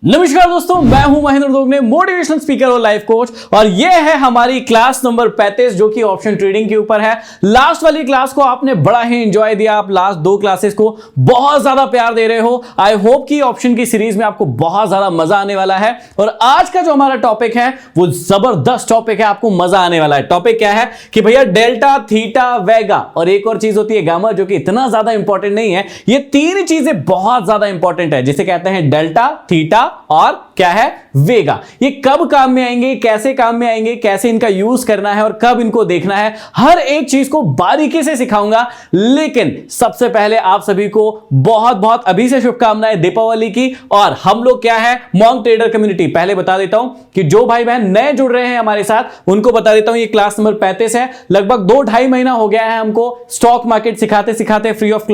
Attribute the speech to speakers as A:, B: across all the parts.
A: नमस्कार दोस्तों, मैं हूं महेंद्र दोगने, मोटिवेशनल स्पीकर और लाइफ कोच। और यह है हमारी क्लास नंबर 35 जो कि ऑप्शन ट्रेडिंग के ऊपर है। लास्ट वाली क्लास को आपने बड़ा ही एंजॉय दिया, आप लास्ट दो क्लासेस को बहुत ज्यादा प्यार दे रहे हो। आई होप कि ऑप्शन की सीरीज में आपको बहुत ज्यादा मजा आने वाला है। और आज का जो हमारा टॉपिक है वो जबरदस्त टॉपिक है, आपको मजा आने वाला है। टॉपिक क्या है कि भैया डेल्टा, थीटा, वेगा और एक और चीज होती है गामा, जो कि इतना ज्यादा इंपॉर्टेंट नहीं है। ये तीन चीजें बहुत ज्यादा इंपॉर्टेंट है, जिसे कहते हैं डेल्टा, थीटा और क्या है वेगा। ये कब काम में आएंगे, कैसे काम में आएंगे, कैसे इनका यूज करना है और कब इनको देखना है, हर एक चीज को बारीकी से सिखाऊंगा। लेकिन सबसे पहले आप सभी को बहुत बहुत अभी से शुभकामनाएं दीपावली की। और हम लोग क्या है, मॉन्क ट्रेडर कम्युनिटी। पहले बता देता हूं कि जो भाई बहन नए जुड़ रहे हैं हमारे साथ, उनको बता देता हूं ये क्लास नंबर 35 है। लगभग 2-2.5 महीना हो गया है हमको स्टॉक मार्केट सिखाते सिखाते फ्री ऑफ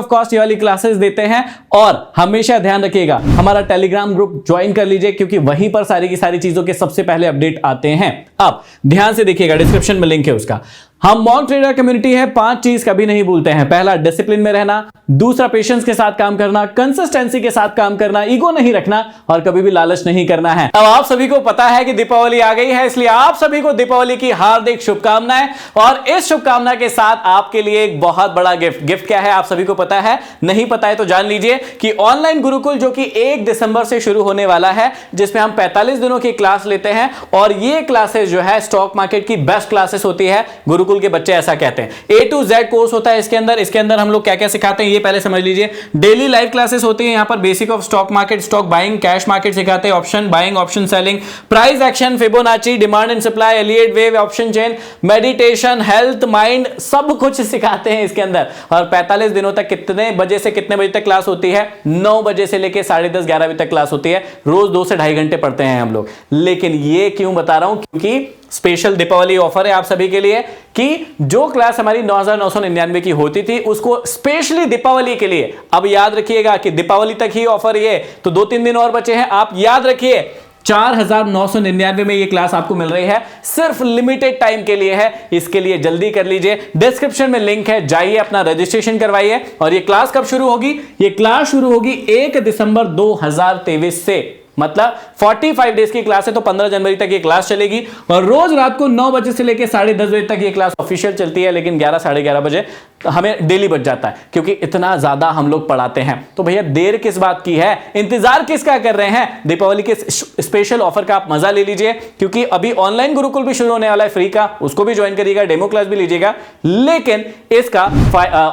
A: कॉस्ट ये वाली क्लासेस देते हैं। और हमेशा ध्यान रखिएगा, हमारा टेलीग्राम ग्रुप ज्वाइन कर लीजिए, क्योंकि वहीं पर सारी की सारी चीजों के सबसे पहले अपडेट आते हैं। अब ध्यान से देखिएगा, डिस्क्रिप्शन में लिंक है उसका। हम मॉन्क ट्रेडर कम्युनिटी है, 5 चीज कभी नहीं भूलते हैं। पहला, डिसिप्लिन में रहना। दूसरा, पेशेंस के साथ काम करना, कंसिस्टेंसी के साथ काम करना, ईगो नहीं रखना और कभी भी लालच नहीं करना है। अब आप सभी को पता है कि दीपावली आ गई है, इसलिए आप सभी को दीपावली की हार्दिक शुभकामनाएं। और इस शुभकामना के साथ आपके लिए एक बहुत बड़ा गिफ्ट क्या है आप सभी को पता है? नहीं पता है तो जान लीजिए कि ऑनलाइन गुरुकुल जो कि 1 दिसंबर से शुरू होने वाला है, जिसमें हम 45 दिनों की क्लास लेते हैं। और ये क्लासेस जो है स्टॉक मार्केट की बेस्ट क्लासेस होती है, गुरुकुल के बच्चे ऐसा कहते हैं। A to Z कोर्स होता है इसके अंदर हम लोग क्या क्या सिखाते हैं ये पहले समझ लीजिए। डेली लाइव क्लासेस होती है यहां पर, basic of stock market, stock buying, cash market सिखाते हैं, option buying, option selling, price action, Fibonacci, demand and supply, Elliott wave, option chain, meditation, health, mind, सब कुछ सिखाते हैं इसके अंदर। और 45 दिनों तक कितने बजे से कितने बजे तक क्लास होती है? 9 बजे से लेकर 10:30-11 बजे तक क्लास होती है। रोज 2 से 2.5 घंटे पढ़ते हैं हम लोग। लेकिन ये क्यों बता रहा हूं? क्योंकि स्पेशल दीपावली ऑफर है आप सभी के लिए कि जो क्लास हमारी 9,999 की होती थी, उसको स्पेशली दीपावली के लिए, अब याद रखिएगा कि दीपावली तक ही ऑफर ये, तो 2-3 दिन और बचे हैं। आप याद रखिए 4,999 में ये क्लास आपको मिल रही है, सिर्फ लिमिटेड टाइम के लिए है। इसके लिए जल्दी कर लीजिए, डिस्क्रिप्शन में लिंक है, जाइए अपना रजिस्ट्रेशन करवाइए। और ये क्लास कब शुरू होगी? ये क्लास शुरू होगी 1 दिसंबर 2023 से, मतलब 45 डेज की क्लास है, तो 15 जनवरी तक ये क्लास चलेगी। और रोज रात को 9 बजे से लेकर 10:30 बजे तक ये क्लास ऑफिशियल चलती है, लेकिन 11-11:30 बजे हमें डेली बच जाता है, क्योंकि इतना ज्यादा हम लोग पढ़ाते हैं। तो भैया देर किस बात की है, इंतजार किसका कर रहे हैं? दीपावली के स्पेशल ऑफर का आप मजा ले लीजिए, क्योंकि अभी ऑनलाइन गुरुकुल भी शुरू होने वाला है फ्री का, उसको भी ज्वाइन करिएगा, डेमो क्लास भी लीजिएगा। लेकिन इसका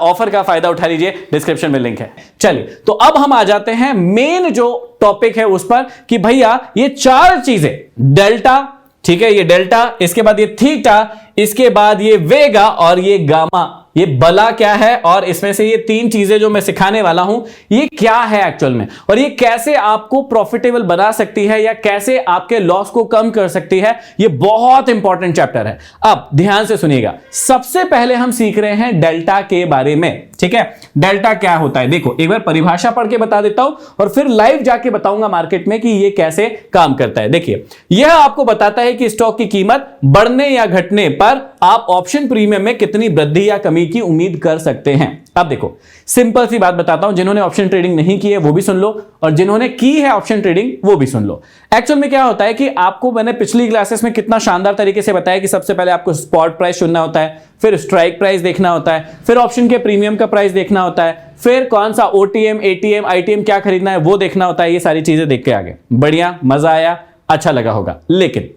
A: ऑफर का फायदा उठा लीजिए, डिस्क्रिप्शन में लिंक है। चलिए, तो अब हम आ जाते हैं मेन जो टॉपिक है उस पर कि भैया ये 4 चीजें, डेल्टा, ठीक है, ये डेल्टा, इसके बाद ये थीटा, इसके बाद ये वेगा और ये गामा, ये बला क्या है, और इसमें से ये 3 चीजें जो मैं सिखाने वाला हूं ये क्या है एक्चुअल में, और ये कैसे आपको प्रॉफिटेबल बना सकती है या कैसे आपके लॉस को कम कर सकती है, ये बहुत इंपॉर्टेंट चैप्टर है। अब ध्यान से सुनिएगा, सबसे पहले हम सीख रहे हैं डेल्टा के बारे में, ठीक है। डेल्टा क्या होता है, देखो एक बार परिभाषा पढ़ के बता देता हूं और फिर लाइव जाके बताऊंगा मार्केट में कि ये कैसे काम करता है। देखिए, यह आपको बताता है कि स्टॉक की कीमत बढ़ने या घटने पर आप ऑप्शन प्रीमियम में कितनी वृद्धि या कमी की उम्मीद कर सकते हैं। अब देखो, सिंपल सी बात बताता हूं, जिन्होंने ऑप्शन ट्रेडिंग नहीं की है वो भी सुन लो, और जिन्होंने की है ऑप्शन ट्रेडिंग वो भी सुन लो। एक्चुअल में क्या होता है कि आपको मैंने पिछली क्लासेस में कितना शानदार तरीके से बताया कि सबसे पहले आपको स्पॉट प्राइस चुनना होता है, फिर स्ट्राइक प्राइस देखना होता है, फिर ऑप्शन के प्रीमियम का प्राइस देखना होता है, फिर कौन सा ओटीएम, एटीएम, आईटीएम क्या खरीदना है वो देखना होता है। ये सारी चीजें देख के आगे बढ़िया, मजा आया, अच्छा लगा होगा। लेकिन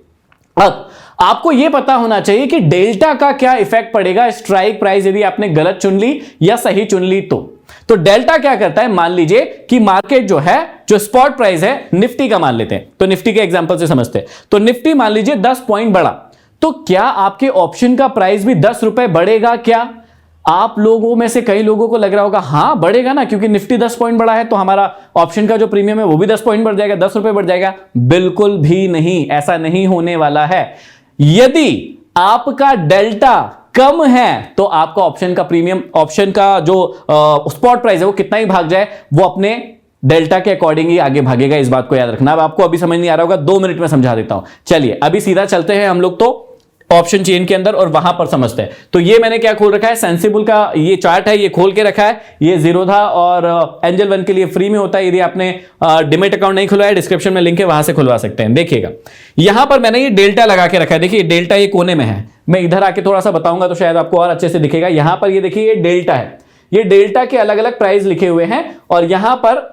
A: अब आपको यह पता होना चाहिए कि डेल्टा का क्या इफेक्ट पड़ेगा स्ट्राइक प्राइस यदि आपने गलत चुन ली या सही चुन ली तो डेल्टा क्या करता है, मान लीजिए कि मार्केट जो है, जो स्पॉट प्राइस है निफ्टी का मान लेते हैं, तो निफ्टी के एग्जांपल से समझते हैं। तो निफ्टी मान लीजिए 10 पॉइंट बढ़ा, तो क्या आपके ऑप्शन का प्राइस भी 10 रुपए बढ़ेगा क्या? आप लोगों में से कई लोगों को लग रहा होगा हां बढ़ेगा ना, क्योंकि निफ्टी 10 पॉइंट बढ़ा है तो हमारा ऑप्शन का जो प्रीमियम है वो भी 10 पॉइंट बढ़ जाएगा, 10 रुपए बढ़ जाएगा। बिल्कुल भी नहीं, ऐसा नहीं होने वाला है। यदि आपका डेल्टा कम है तो आपका ऑप्शन का प्रीमियम, ऑप्शन का जो स्पॉट प्राइस है वो कितना ही भाग जाए, वो अपने डेल्टा के अकॉर्डिंग ही आगे भागेगा। इस बात को याद रखना। अब आपको अभी समझ नहीं आ रहा होगा, 2 मिनट में समझा देता हूं। चलिए अभी सीधा चलते हैं हम लोग तो ऑप्शन चेन के अंदर और वहां पर समझते हैं। तो ये मैंने क्या खोल रखा है, सेंसिबल का ये चार्ट है, ये खोल के रखा है। ये जीरोधा और एंजल वन के लिए फ्री में होता है। यदि आपने डिमेट अकाउंट नहीं खुलवाया, डिस्क्रिप्शन में लिंक है, वहां से खुलवा सकते हैं। देखिएगा यहां पर मैंने ये डेल्टा लगा के रखा है। देखिए डेल्टा ये कोने में है, मैं इधर आके थोड़ा सा बताऊंगा तो शायद आपको और अच्छे से दिखेगा। यहां पर ये देखिए ये डेल्टा है, ये डेल्टा के अलग अलग प्राइस लिखे हुए हैं और यहां पर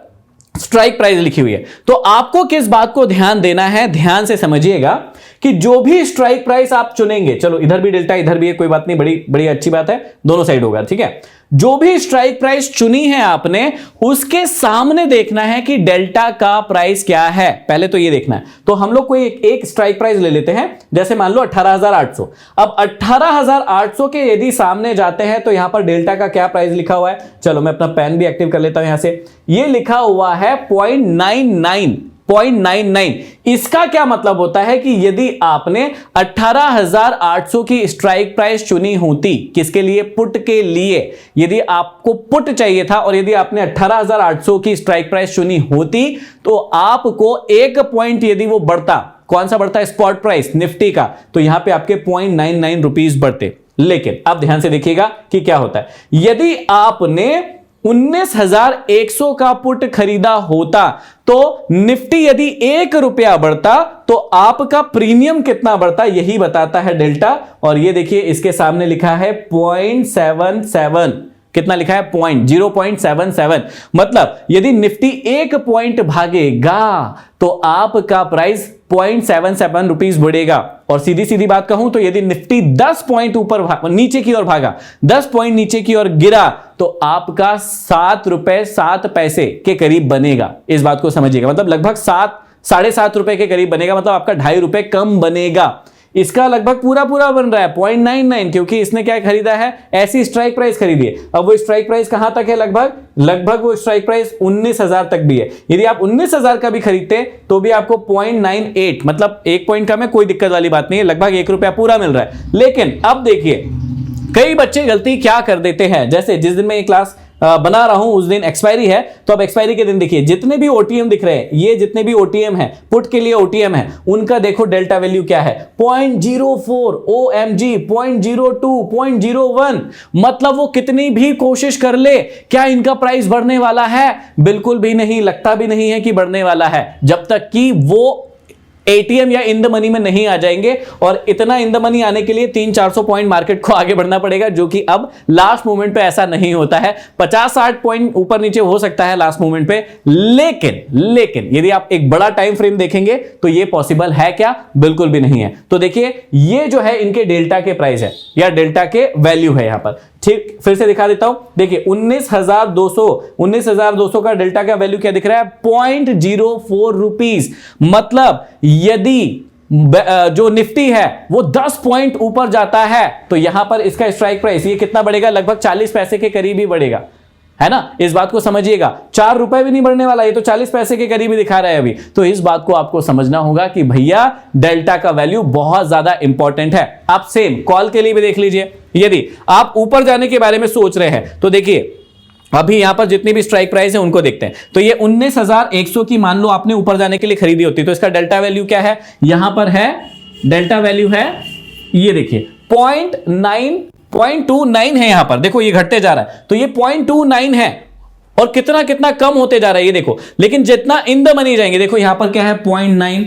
A: स्ट्राइक प्राइस लिखी हुई है। तो आपको किस बात को ध्यान देना है, ध्यान से समझिएगा कि जो भी स्ट्राइक प्राइस आप चुनेंगे, चलो इधर भी डेल्टा इधर भी है, कोई बात नहीं, बड़ी बड़ी अच्छी बात है, दोनों साइड होगा, ठीक है। जो भी स्ट्राइक प्राइस चुनी है आपने, उसके सामने देखना है कि डेल्टा का प्राइस क्या है, पहले तो ये देखना है। तो हम लोग कोई एक स्ट्राइक प्राइस ले लेते हैं, जैसे मान लो 18,800। अब 18,800 के यदि सामने जाते हैं तो यहां पर डेल्टा का क्या प्राइस लिखा हुआ है, चलो मैं अपना पेन भी एक्टिव कर लेता हूं यहां से। ये लिखा हुआ है 0.99। इसका क्या मतलब होता है कि यदि आपने 18,800 की स्ट्राइक प्राइस चुनी होती, किसके लिए, पुट के लिए, यदि आपको पुट चाहिए था और यदि आपने 18,800 की स्ट्राइक प्राइस चुनी होती तो आपको 1 पॉइंट यदि वो बढ़ता, कौन सा बढ़ता है, स्पॉट प्राइस निफ्टी का, तो यहां पे आपके 0.99 रुपीस बढ़ते। लेकिन अब ध्यान से देखिएगा कि क्या होता है, यदि आपने 19,100 का पुट खरीदा होता तो निफ्टी यदि 1 रुपया बढ़ता तो आपका प्रीमियम कितना बढ़ता, यही बताता है डेल्टा। और ये देखिए इसके सामने लिखा है 0.77, कितना लिखा है, 0.77। मतलब यदि निफ्टी 1 पॉइंट भागेगा तो आपका प्राइस 0.77 रुपीस बढ़ेगा। और सीधी सीधी बात कहूं तो यदि निफ्टी 10 पॉइंट ऊपर नीचे की ओर भागा, 10 पॉइंट नीचे की ओर गिरा तो आपका 7 रुपए 7 पैसे के करीब बनेगा। इस बात को समझिएगा, मतलब लगभग 7-7.5 रुपए के करीब बनेगा, मतलब आपका 2.5 रुपए कम बनेगा। इसका लगभग पूरा बन रहा है 0.99, क्योंकि इसने क्या खरीदा है, ऐसी स्ट्राइक प्राइस खरीदी है। अब वो स्ट्राइक प्राइस कहां तक है, लगभग वो स्ट्राइक प्राइस 19,000 तक भी है। यदि आप 19,000 का भी खरीदते तो भी आपको 0.98, मतलब 1 पॉइंट कम है, कोई दिक्कत वाली बात नहीं है, लगभग 1 रुपया पूरा मिल रहा है। लेकिन अब देखिए कई बच्चे गलती क्या कर देते हैं, जैसे जिस दिन मैं ये क्लास बना रहा हूं उस दिन एक्सपायरी है, तो अब एक्सपायरी के दिन देखिए जितने भी ओटीएम दिख रहे हैं, ये जितने भी ओटीएम है, पुट के लिए ओटीएम है, उनका देखो डेल्टा वैल्यू क्या है, 0.04, OMG 0.02, 0.01। मतलब वो कितनी भी कोशिश कर ले, क्या इनका प्राइस बढ़ने वाला है, बिल्कुल भी नहीं, लगता भी नहीं है कि बढ़ने वाला है, जब तक कि वो एटीएम या इन द मनी में नहीं आ जाएंगे। और इतना इन द मनी आने के लिए 300-400 पॉइंट मार्केट को आगे बढ़ना पड़ेगा, जो कि अब लास्ट मोमेंट पे ऐसा नहीं होता है। 50-60 पॉइंट ऊपर नीचे हो सकता है लास्ट मोमेंट पे, लेकिन यदि आप एक बड़ा टाइम फ्रेम देखेंगे तो ये पॉसिबल है क्या, बिल्कुल भी नहीं है। तो देखिए ये जो है इनके डेल्टा के प्राइस है या डेल्टा के वैल्यू है यहां पर, ठीक, फिर से दिखा देता हूं। देखिए 19,200 का डेल्टा का वैल्यू क्या दिख रहा है, 0.04 रुपीस। मतलब यदि जो निफ्टी है वो 10 पॉइंट ऊपर जाता है तो यहां पर इसका स्ट्राइक प्राइस ये कितना बढ़ेगा, लगभग 40 पैसे के करीब ही बढ़ेगा, है ना। इस बात को समझिएगा, 4 रुपए भी नहीं बढ़ने वाला, ये तो 40 पैसे के करीब ही दिखा रहा है अभी। तो इस बात को आपको समझना होगा कि भैया डेल्टा का वैल्यू बहुत ज्यादा इंपॉर्टेंट है। आप सेम कॉल के लिए भी देख लीजिए, यदि आप ऊपर जाने के बारे में सोच रहे हैं तो देखिए अभी यहां पर जितनी भी स्ट्राइक प्राइस है उनको देखते हैं। तो ये 19,100 की मान लो आपने ऊपर जाने के लिए खरीदी होती, तो इसका डेल्टा वैल्यू क्या है, यहां पर है डेल्टा वैल्यू है, ये देखिए 0.29 है, यहां पर देखो ये घटते जा रहा है, तो ये 0.29 है और कितना कितना कम होते जा रहा है ये देखो। लेकिन जितना इन द मनी जाएंगे, देखो यहां पर क्या है 0.9,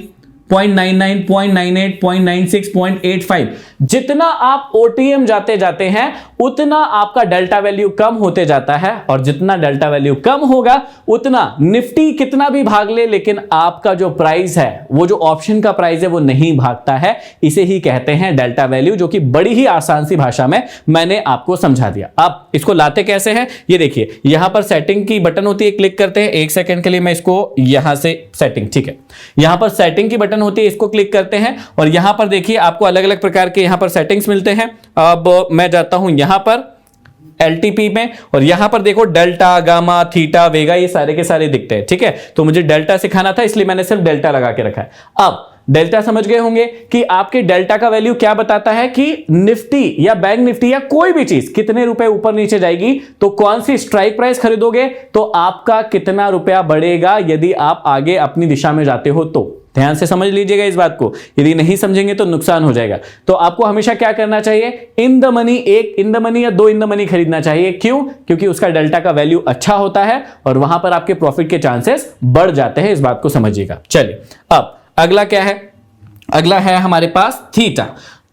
A: 0.99, 0.98, 0.96, 0.85। जितना आप ओटीएम जाते हैं उतना आपका डेल्टा वैल्यू कम होते जाता है, और जितना डेल्टा वैल्यू कम होगा उतना निफ्टी कितना भी भाग ले, लेकिन आपका जो प्राइस है, वो जो ऑप्शन का प्राइस है, वो नहीं भागता है। इसे ही कहते हैं डेल्टा वैल्यू, जो कि बड़ी ही आसान सी भाषा में मैंने आपको समझा दिया। आप इसको लाते कैसे हैं, ये देखिए यहां पर सेटिंग की बटन होती है, क्लिक करते हैं, 1 सेकंड के लिए मैं इसको यहां से सेटिंग, ठीक है, यहां पर सेटिंग की बटन होती है, इसको क्लिक करते हैं और यहां पर देखिए आपको अलग अलग प्रकार के यहां पर सेटिंग्स मिलते हैं। अब मैं जाता हूं यहां पर एलटीपी में और यहां पर देखो डेल्टा, गामा, थीटा, वेगा, ये सारे के सारे दिखते हैं, ठीक है। तो मुझे डेल्टा सिखाना था इसलिए मैंने सिर्फ डेल्टा लगा के रखा है। अब डेल्टा समझ गए होंगे कि आपके डेल्टा का वैल्यू क्या बताता है कि निफ्टी या बैंक निफ्टी या कोई भी चीज कितने रुपए ऊपर नीचे जाएगी, तो कौन सी स्ट्राइक प्राइस खरीदोगे तो आपका कितना रुपया बढ़ेगा यदि आप आगे अपनी दिशा में जाते हो। तो ध्यान से समझ लीजिएगा इस बात को, यदि नहीं समझेंगे तो नुकसान हो जाएगा। तो आपको हमेशा क्या करना चाहिए, इन द मनी, एक इन द मनी या दो इन द मनी खरीदना चाहिए। क्यों? क्योंकि उसका डेल्टा का वैल्यू अच्छा होता है और वहां पर आपके प्रॉफिट के चांसेस बढ़ जाते हैं, इस बात को समझिएगा। चलिए अब अगला क्या है, अगला है हमारे पास थीटा।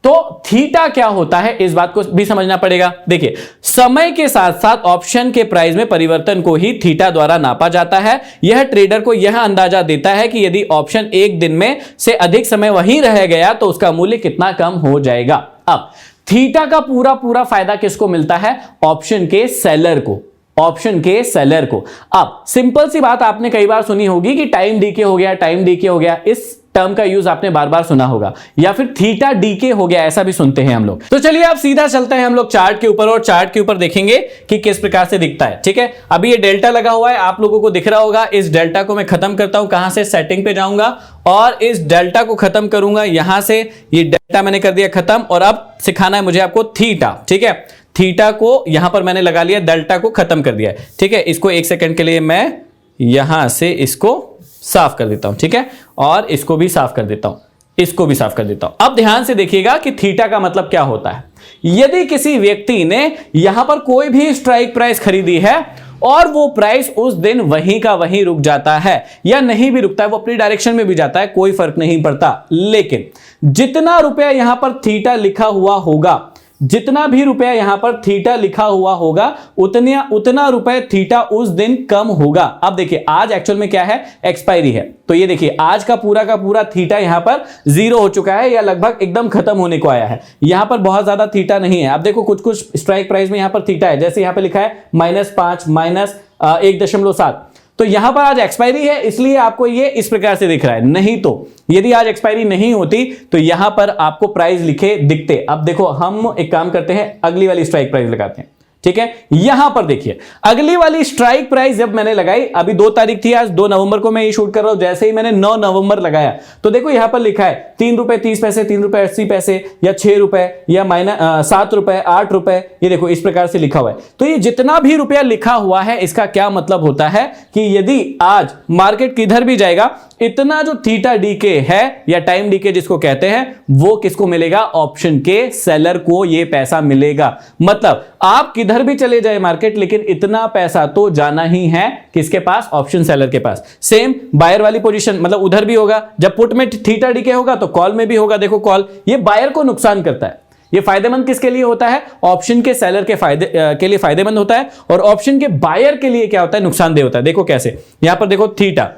A: तो थीटा क्या होता है इस बात को भी समझना पड़ेगा। देखिए, समय के साथ साथ ऑप्शन के प्राइस में परिवर्तन को ही थीटा द्वारा नापा जाता है। यह ट्रेडर को यह अंदाजा देता है कि यदि ऑप्शन एक दिन में से अधिक समय वहीं रह गया तो उसका मूल्य कितना कम हो जाएगा। अब थीटा का पूरा पूरा फायदा किसको मिलता है? ऑप्शन के सेलर को, ऑप्शन के सेलर को। अब सिंपल सी बात आपने कई बार सुनी होगी कि टाइम डीके हो गया, टाइम डीके हो गया, इस टर्म का यूज आपने बार बार सुना होगा, या फिर थीटा डीके हो गया, ऐसा भी सुनते हैं हम लोग। तो चलिए अब सीधा चलते हैं हम लोग चार्ट के ऊपर, और चार्ट के ऊपर देखेंगे कि किस प्रकार से दिखता है। ठीक है, अभी ये डेल्टा लगा हुआ है, आप लोगों को दिख रहा होगा। इस डेल्टा को मैं खत्म करता हूं, कहां से? सेटिंग पे जाऊंगा और इस डेल्टा को खत्म करूंगा यहां से। ये डेल्टा मैंने कर दिया खत्म, और अब सिखाना है मुझे आपको थीटा। ठीक है, थीटा को यहां पर मैंने लगा लिया, डेल्टा को खत्म कर दिया। ठीक है, इसको एक सेकंड के लिए मैं यहां से इसको साफ कर देता हूं। ठीक है, और इसको भी साफ कर देता हूं, इसको भी साफ कर देता हूं। अब ध्यान से देखिएगा कि थीटा का मतलब क्या होता है। यदि किसी व्यक्ति ने यहां पर कोई भी स्ट्राइक प्राइस खरीदी है और वो प्राइस उस दिन वहीं का वहीं रुक जाता है या नहीं भी रुकता है, वो अपनी डायरेक्शन में भी जाता है, कोई फर्क नहीं पड़ता, लेकिन जितना रुपया यहां पर थीटा लिखा हुआ होगा, जितना भी रुपया यहां पर थीटा लिखा हुआ होगा, उतना रुपए थीटा उस दिन कम होगा। अब देखिए, आज एक्चुअल में क्या है? एक्सपायरी है। तो ये देखिए, आज का पूरा थीटा यहां पर 0 हो चुका है या लगभग एकदम खत्म होने को आया है। यहां पर बहुत ज्यादा थीटा नहीं है। अब देखो, कुछ कुछ स्ट्राइक प्राइस में यहां पर थीटा है, जैसे यहां पर लिखा है -5, -1.7। तो यहां पर आज एक्सपायरी है, इसलिए आपको ये इस प्रकार से दिख रहा है। नहीं तो यदि आज एक्सपायरी नहीं होती तो यहां पर आपको प्राइस लिखे दिखते। अब देखो, हम एक काम करते हैं, अगली वाली स्ट्राइक प्राइस लगाते हैं। ठीक है, यहां पर देखिए, अगली वाली स्ट्राइक प्राइस जब मैंने लगाई, अभी 2 तारीख थी, आज 2 नवंबर को मैं ये शूट कर रहा हूं, जैसे ही मैंने 9 नवंबर लगाया तो देखो यहां पर लिखा है ₹3.30, ₹3.80 या ₹6 या -7, ₹8, ये देखो इस प्रकार से लिखा हुआ है। तो ये जितना भी रुपया लिखा हुआ है, इसका क्या मतलब होता है कि यदि आज मार्केट किधर भी जाएगा, इतना जो थीटा डीके है या टाइम डीके जिसको कहते हैं, वो किसको मिलेगा? ऑप्शन के सेलर को ये पैसा मिलेगा। मतलब आप किधर भी चले जाए मार्केट, लेकिन इतना पैसा तो जाना ही है किसके पास? ऑप्शन सेलर के पास। सेम बायर वाली पोजीशन, मतलब उधर भी होगा, जब पुट में थीटा डीके होगा तो कॉल में भी होगा। देखो, कॉल ये बायर को नुकसान करता है, ये फायदेमंद किसके लिए होता है? ऑप्शन के सेलर के फायदे के लिए फायदेमंद होता है, और ऑप्शन के बायर के लिए क्या होता है? नुकसानदेह होता है। देखो कैसे, यहां पर देखो थीटा,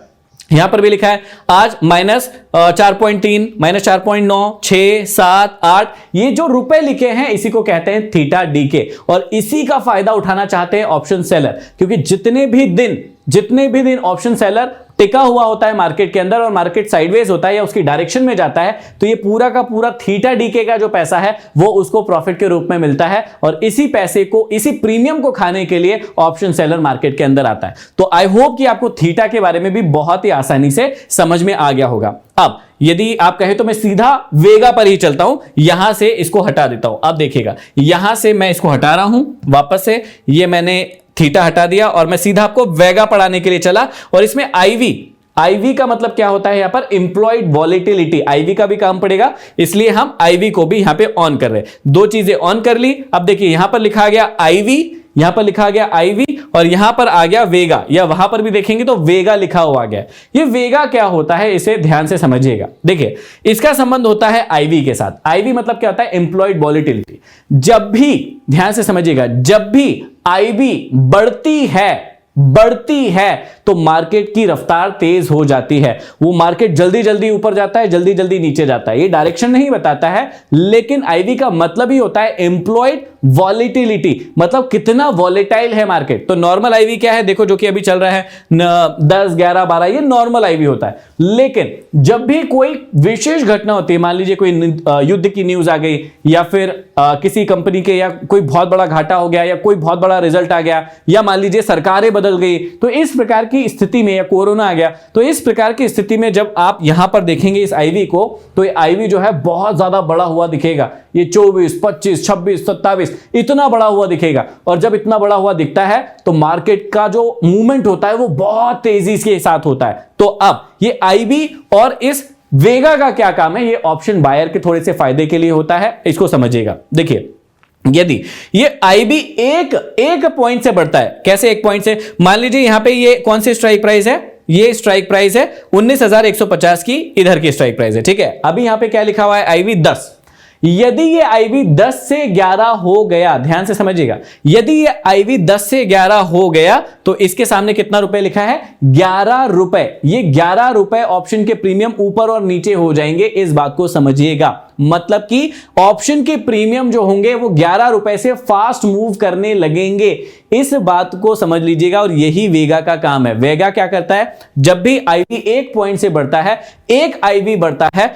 A: यहां पर भी लिखा है आज -4.3, -4.9, 6, 7, 8, ये जो रुपए लिखे हैं इसी को कहते हैं थीटा डीके, और इसी का फायदा उठाना चाहते हैं ऑप्शन सेलर, क्योंकि जितने भी दिन ऑप्शन सेलर टिका हुआ होता है मार्केट के अंदर और मार्केट साइडवेज होता है या उसकी डायरेक्शन में जाता है, तो ये पूरा का पूरा थीटा डीके का जो पैसा है वो उसको प्रॉफिट के रूप में मिलता है, और इसी पैसे को, इसी प्रीमियम को खाने के लिए ऑप्शन सेलर मार्केट के अंदर आता है। तो आई होप कि आपको थीटा के बारे में भी बहुत ही आसानी से समझ में आ गया होगा। अब यदि आप कहें तो मैं सीधा वेगा पर ही चलता हूं, यहां से इसको हटा देता हूं। अब देखिएगा, यहां से मैं इसको हटा रहा हूं वापस से, ये मैंने थीटा हटा दिया और मैं सीधा आपको वेगा पढ़ाने के लिए चला। और इसमें आईवी का मतलब क्या होता है? यहां पर इंप्लॉयड वॉलेटिलिटी, आईवी का भी काम पड़ेगा, इसलिए हम आईवी को भी यहां पे ऑन कर रहे हैं। 2 चीजें ऑन कर ली। अब देखिए, यहां पर लिखा गया आईवी, यहां पर लिखा गया आईवी, और यहां पर आ गया वेगा, या वहां पर भी देखेंगे तो वेगा लिखा हुआ गया। ये वेगा क्या होता है, इसे ध्यान से समझिएगा। देखिए, इसका संबंध होता है आईवी के साथ। आईवी मतलब क्या होता है? Employed volatility. जब भी, ध्यान से समझिएगा, जब भी आईवी बढ़ती है तो मार्केट की रफ्तार तेज हो जाती है। वो मार्केट जल्दी जल्दी ऊपर जाता है, जल्दी जल्दी नीचे जाता है। ये डायरेक्शन नहीं बताता है, लेकिन आईवी का मतलब ही होता है एम्प्लॉयड वॉलेटिलिटी, मतलब कितना वॉलेटाइल है मार्केट। तो नॉर्मल आईवी क्या है? देखो, जो कि अभी चल रहा है 10, 11, 12, ये नॉर्मल आईवी होता है। लेकिन जब भी कोई विशेष घटना होती है, मान लीजिए कोई युद्ध की न्यूज आ गई, या फिर किसी कंपनी के या कोई बहुत बड़ा घाटा हो गया, या कोई बहुत बड़ा रिजल्ट आ गया, या मान लीजिए सरकारें बदल गई, तो इस प्रकार की स्थिति में, या कोरोना आ गया, तो इस प्रकार की स्थिति में जब आप यहां पर देखेंगे इस आईवी को, तो ये आईवी जो है बहुत ज्यादा बड़ा हुआ दिखेगा। ये 24, 25, 26, 27, इतना बड़ा हुआ दिखेगा, और जब इतना बड़ा हुआ दिखता है तो मार्केट का जो मूवमेंट होता है वो बहुत तेजी के साथ होता है। तो अब ये आईबी और इस वेगा का क्या काम है, ये ऑप्शन बायर के थोड़े से फायदे के लिए होता है, इसको समझिएगा। देखिए यदि ये आईबी एक पॉइंट से बढ़ता है, कैसे एक पॉइंट से, मान लीजिए यहां पे ये कौन सी स्ट्राइक प्राइस है, ये स्ट्राइक प्राइस है 19,150 की, इधर की स्ट्राइक प्राइस है, ठीक है। अभी यहां पे क्या लिखा हुआ है, आईबी 10। यदि ये आईबी 10 से 11 हो गया, ध्यान से समझिएगा, यदि ये आईबी 10 से 11 हो गया तो इसके सामने कितना रुपए लिखा है, 11 रुपए। ये 11 रुपए ऑप्शन के प्रीमियम ऊपर और नीचे हो जाएंगे, इस बात को समझिएगा। मतलब कि ऑप्शन के प्रीमियम जो होंगे वो 11 रुपए से फास्ट मूव करने लगेंगे, इस बात को समझ लीजिएगा। और यही वेगा का काम है। वेगा क्या करता है, जब भी आईवी एक पॉइंट से बढ़ता है, एक आईवी बढ़ता है,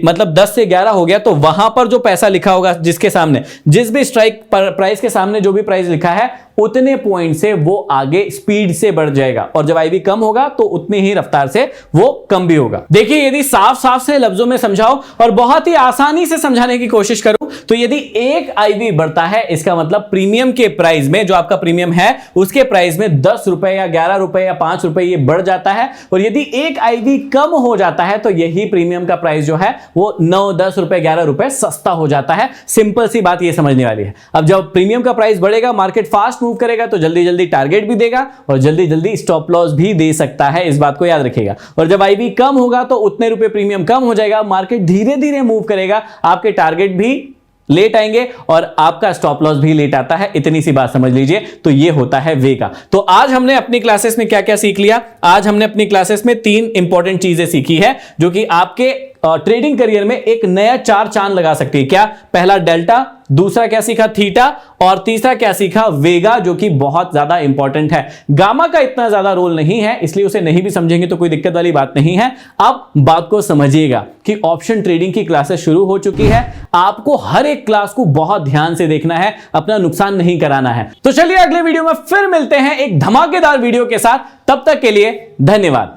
A: मतलब 10 से 11 हो गया, तो वहां पर जो पैसा लिखा होगा, जिसके सामने, जिस भी स्ट्राइक प्राइस के सामने जो भी प्राइस लिखा है, उतने पॉइंट से वो आगे स्पीड से बढ़ जाएगा, और जब आईवी कम होगा तो उतनी ही रफ्तार से वो कम भी होगा। देखिए यदि साफ साफ से लफ्जों में समझाओ और बहुत ही आसानी से समझाने की कोशिश करूं तो यदि एक आईवी बढ़ता है, इसका मतलब प्रीमियम के प्राइस में, जो आपका प्रीमियम है उसके प्राइस में 10 रुपए या 11 रुपए या 5 रुपए ये बढ़ जाता है। और यदि एक आईवी कम हो जाता है तो यही प्रीमियम का प्राइस जो है वो 9, 10 रुपए, 11 रुपए सस्ता हो जाता है। सिंपल सी बात ये समझने वाली है। अब जब प्रीमियम का प्राइस बढ़ेगा, मार्केट फास्ट मूव करेगा, तो जल्दी जल्दी टारगेट भी देगा और जल्दी जल्दी स्टॉप लॉस भी दे सकता है, इस बात को याद रखिएगा। और जब आईवी कम होगा तो उतने रुपए प्रीमियम कम हो जाएगा, मार्केट धीरे धीरे मूव करेगा, आपके टारगेट भी लेट आएंगे और आपका स्टॉप लॉस भी लेट आता है। इतनी सी बात समझ लीजिए। तो ये होता है वेगा। तो आज हमने अपनी क्लासेस में क्या क्या सीख लिया, आज हमने अपनी क्लासेस में 3 इंपॉर्टेंट चीजें सीखी है जो कि आपके ट्रेडिंग करियर में एक नया 4 चांद लगा सकती है। क्या, पहला डेल्टा, दूसरा क्या सीखा, थीटा, और तीसरा क्या सीखा, वेगा, जो कि बहुत ज्यादा इंपॉर्टेंट है। गामा का इतना ज्यादा रोल नहीं है, इसलिए उसे नहीं भी समझेंगे तो कोई दिक्कत वाली बात नहीं है। अब बात को समझिएगा कि ऑप्शन ट्रेडिंग की क्लासेस शुरू हो चुकी है। आपको हर एक क्लास को बहुत ध्यान से देखना है, अपना नुकसान नहीं कराना है। तो चलिए अगले वीडियो में फिर मिलते हैं एक धमाकेदार वीडियो के साथ। तब तक के लिए धन्यवाद।